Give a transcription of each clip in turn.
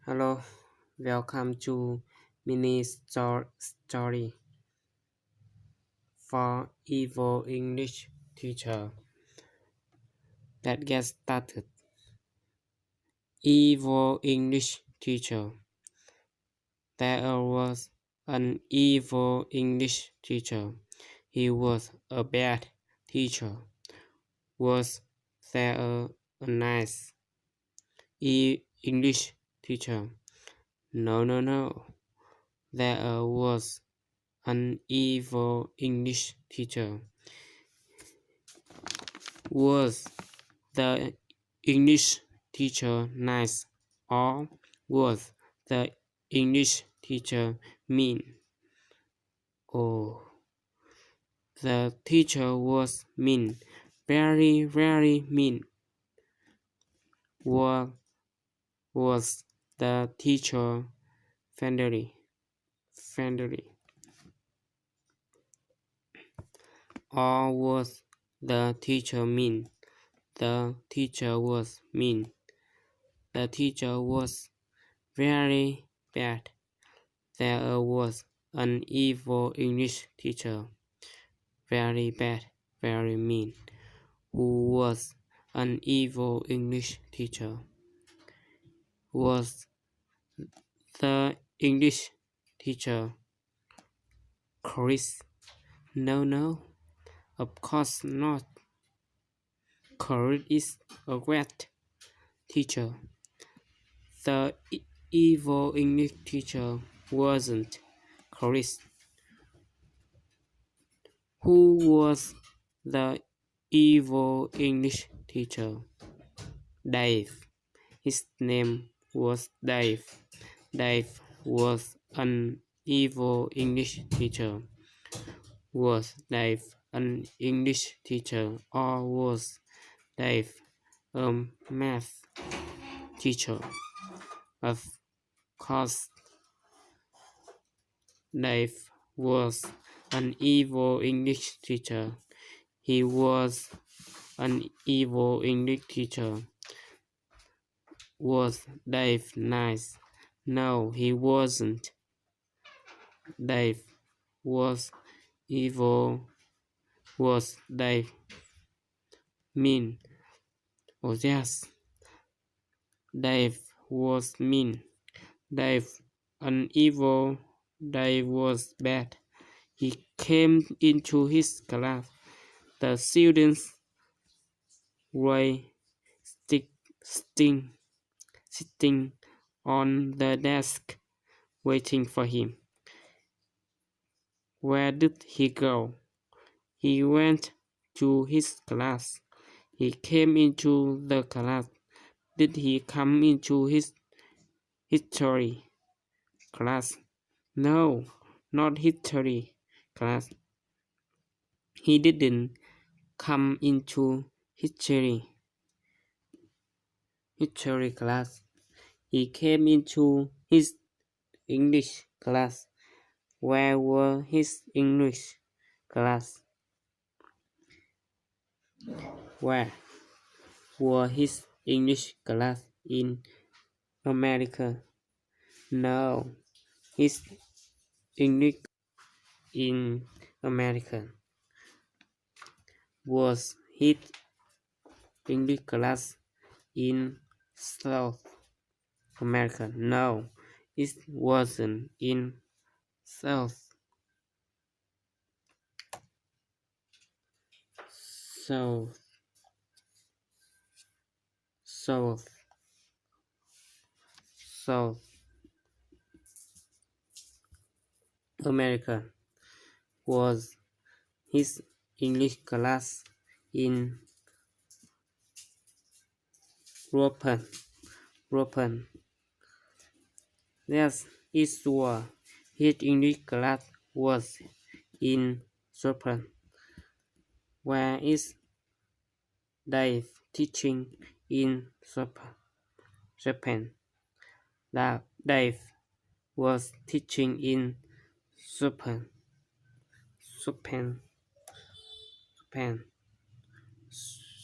Hello, welcome to story for evil English teacher. Let's get started. Evil English teacher. There was an evil English teacher. He was a bad teacher. Was there a nice English teacher? No. There was an evil English teacher. Was the English teacher nice, or was the English teacher mean? Oh, the teacher was mean, very mean. Or was the teacher friendly? Or was the teacher mean? The teacher was mean. The teacher was very bad. There was an evil English teacher, very bad, very mean. Who was an evil English teacher? Was the English teacher Chris? No, of course not. Chris is a great teacher. The evil English teacher wasn't Chris. Who was the evil English teacher? Dave. His name was Dave. Dave was an evil English teacher. Was Dave an English teacher, or was Dave a math teacher? Of course, Dave was an evil English teacher. He was an evil English teacher. Was Dave nice? No, he wasn't. Dave was evil. Was Dave mean? Oh yes, Dave was mean. Dave an evil. Dave was bad. He came into his class. The students were sitting on the desk waiting for him. Where did he go? He went to his class. He came into the class. Did he come into his history class? No, not history class. He didn't come into history class. He came into his English class. Where were his English class? Where were his English class in America? No, his English in America. Was his English class in South America? No, it wasn't in South South South South America. Was his English class in European? Yes, it was. His English class was in Japan. Where is Dave teaching in Japan? Dave was teaching in Japan. Japan. Japan.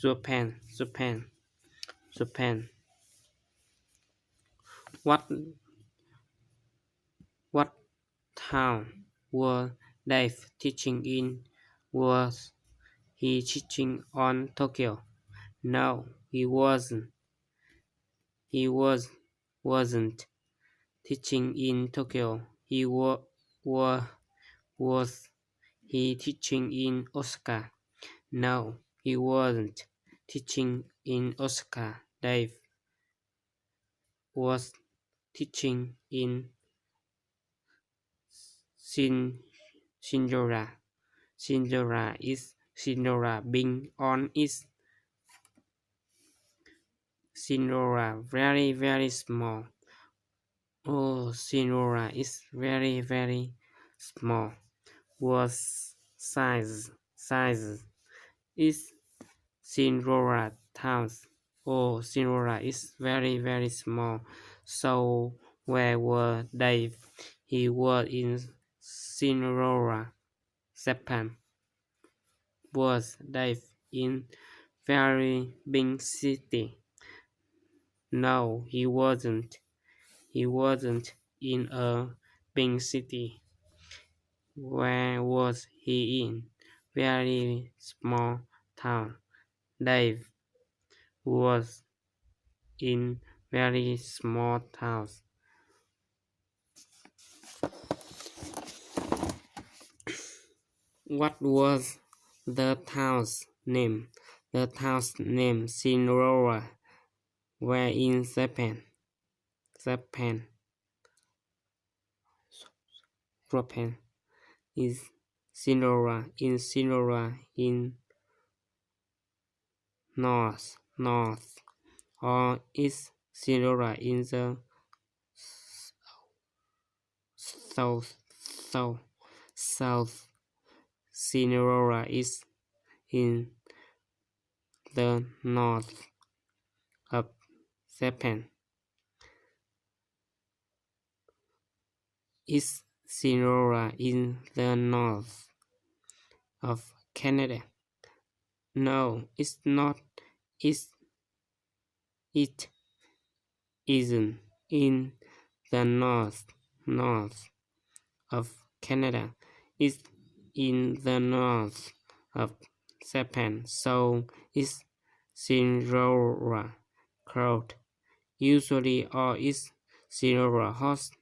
Japan. Japan. Japan. What what town were Dave teaching in? Was he teaching on Tokyo? No, he wasn't. He wasn't teaching in Tokyo. Wa, was he teaching in Osaka? No, he wasn't teaching in Osaka. Dave was teaching in Shin, Shinjora. Shinjora being on is Shinjora very small. Oh, Shinjora is very small. Was size is Shinjora towns. Oh, Shinjora is very small. So where were they? He was in Shinjora, Japan. Was Dave in very big city? No, he wasn't. He wasn't in a big city. Where was he in? Very small town. Dave was in very small towns. What was the town's name? The town's name Shinora. Where in Japan? Japan is Shinora in north, or is Shinora in the south south south? Shinora is in the north of Japan. Is Shinora in the north of Canada? No, it's not. It's, it isn't in the north of Canada. It's in the north of Japan. So it's Shinora crowd usually, or is Shinora host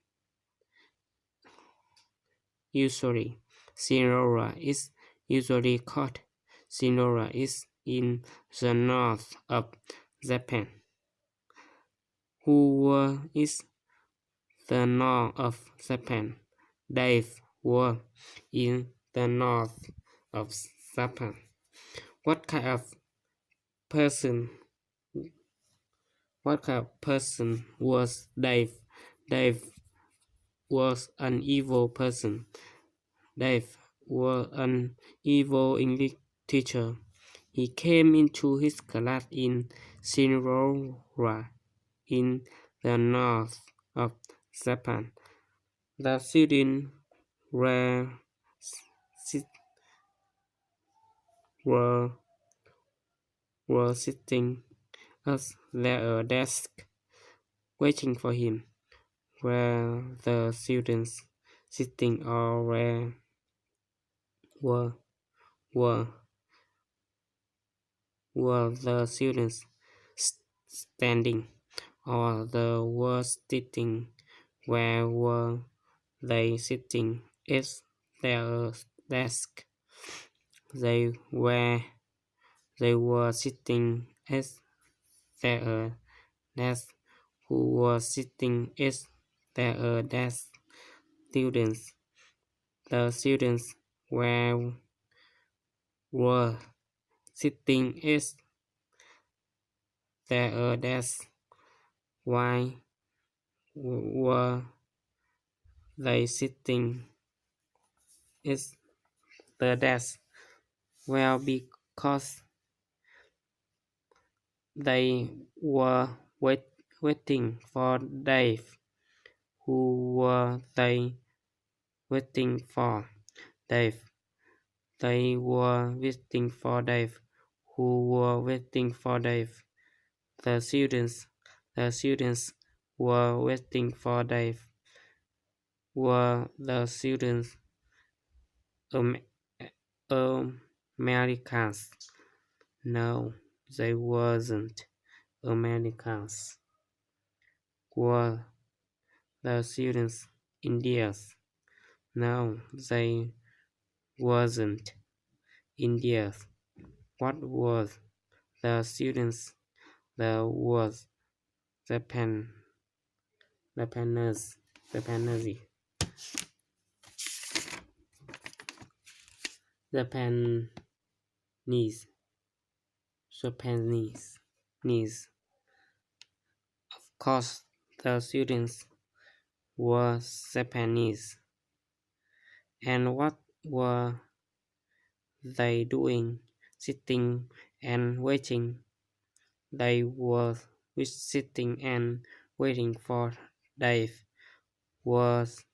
usually. Shinora is usually called. Shinora is in the north of Japan. Who is the north of Japan? Dave were in the north of Japan. What kind of person? What kind of person was Dave? Dave was an evil person. Dave was an evil English teacher. He came into his class in Shinora in the north of Japan. The students were, were, were sitting at their desk waiting for him. Were the students sitting or were, were, were the students standing or the were sitting? Where were they sitting? At their desk. They were sitting at their desk. Who was sitting at their desk? Students. The students were sitting at their desk. Why were they sitting at the desk? Well, because they were waiting for Dave. Who were they waiting for? Dave. They were waiting for Dave. Who were waiting for Dave? The students. The students were waiting for Dave. Were the students Am- Americans? No, they wasn't Americans. Were the students Indians? No, they wasn't Indians. What was the students? The was Japan, Japanese, Japanese, Japanese, Japanese, Japanese. Of course, the students were Japanese. And what were they doing? Sitting and waiting. They were sitting and waiting for Dave. Was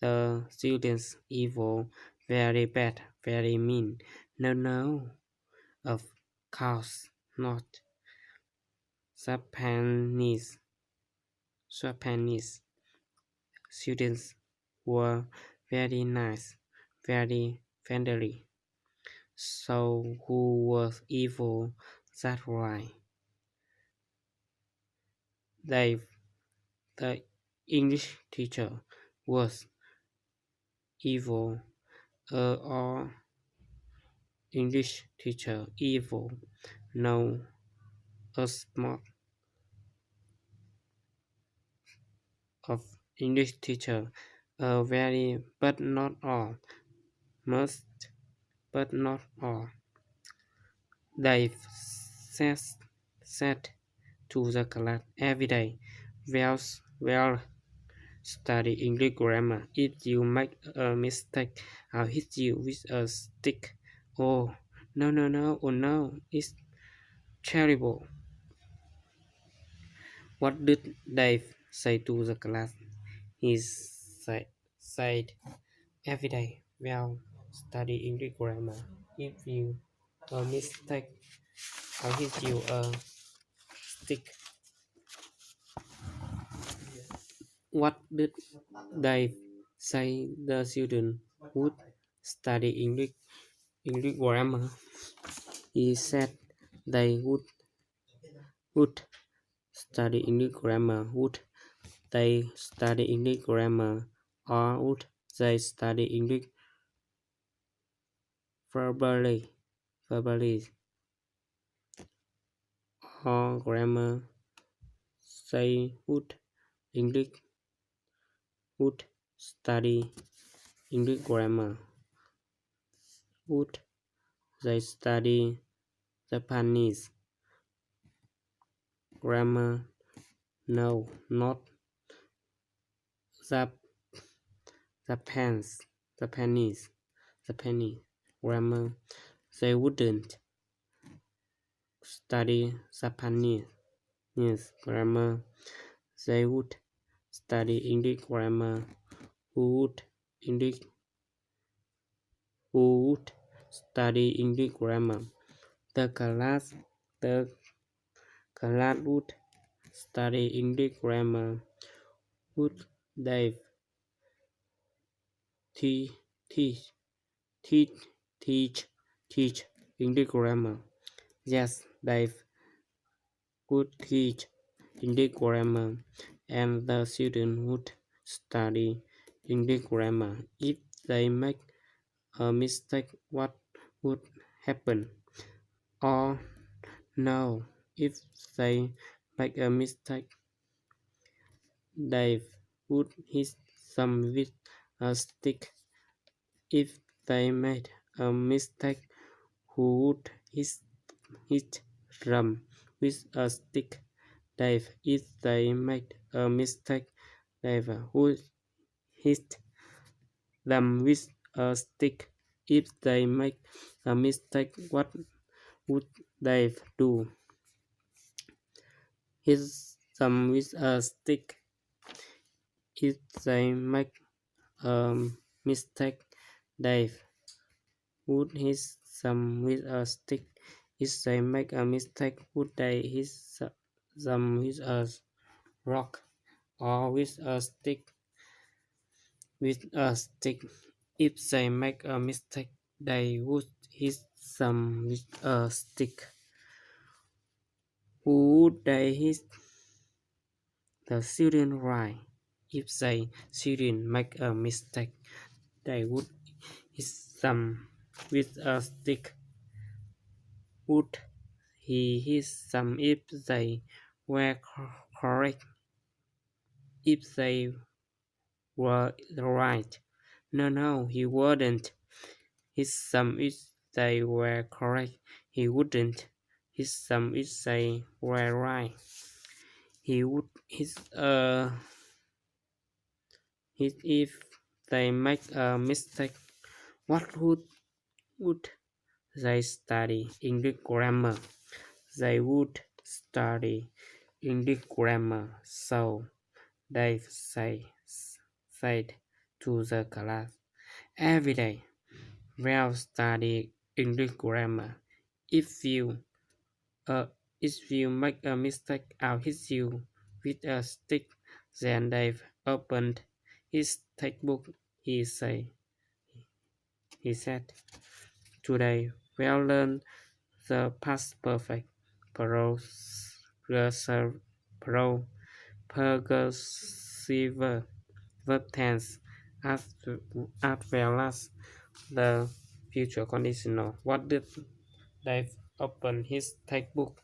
the students evil, very bad, very mean? No, no, of course not. Japanese, Japanese students were very nice, very friendly. So who was evil? That's right. Dave, the English teacher, was evil. Or English teacher evil. No, a smart of English teacher. Very, but not all. Most, but not all. Dave says, said to the class every day. Well, study English grammar. If you make a mistake, I'll hit you with a stick. Oh, no, no, no, oh no, it's terrible. What did Dave say to the class? He said every day, well, study English grammar. If you a mistake, I'll hit you a stick. What did Dave say the student would study English grammar? He said they would study English grammar. Would they study English grammar, or would they study English verbally or grammar? They would study English grammar. Would they study Japanese grammar? No, not Jap- Japanese grammar. They wouldn't study Japanese grammar. They would study English grammar. Who would English who would study English grammar? The the class would study English grammar. Would Dave teach teach teach teach English grammar? Yes, Dave would teach English grammar, and the student would study English grammar. If they make a mistake, what would happen? Or no, if they make a mistake, Dave would hit them with a stick. If they made a mistake, who would hit them with a stick? Dave. If they make a mistake, Dave would hit them with a stick. If they make a mistake, what would Dave do? Hit them with a stick. If they make a mistake, Dave would hit them with a stick. If they make a mistake, would they hit them with a rock, or with a stick. If they make a mistake, they would hit them with a stick. Who would they hit? The children right. If they children make a mistake, they would hit them with a stick. Would he hit them if they were correct? If they were right? No, no, he wouldn't. Hit them if they were correct. He wouldn't. Hit them if they were right. He would hit if they make a mistake. What would they study? English grammar. They would study English grammar. So they said to the class every day. Well, study English grammar. If you uh, if you make a mistake, I'll hit you with a stick. Then Dave opened his textbook. He said, today we'll learn the past perfect, progressive, pro, progressive verb tense, as, as well as the future conditional. What did Dave open his textbook?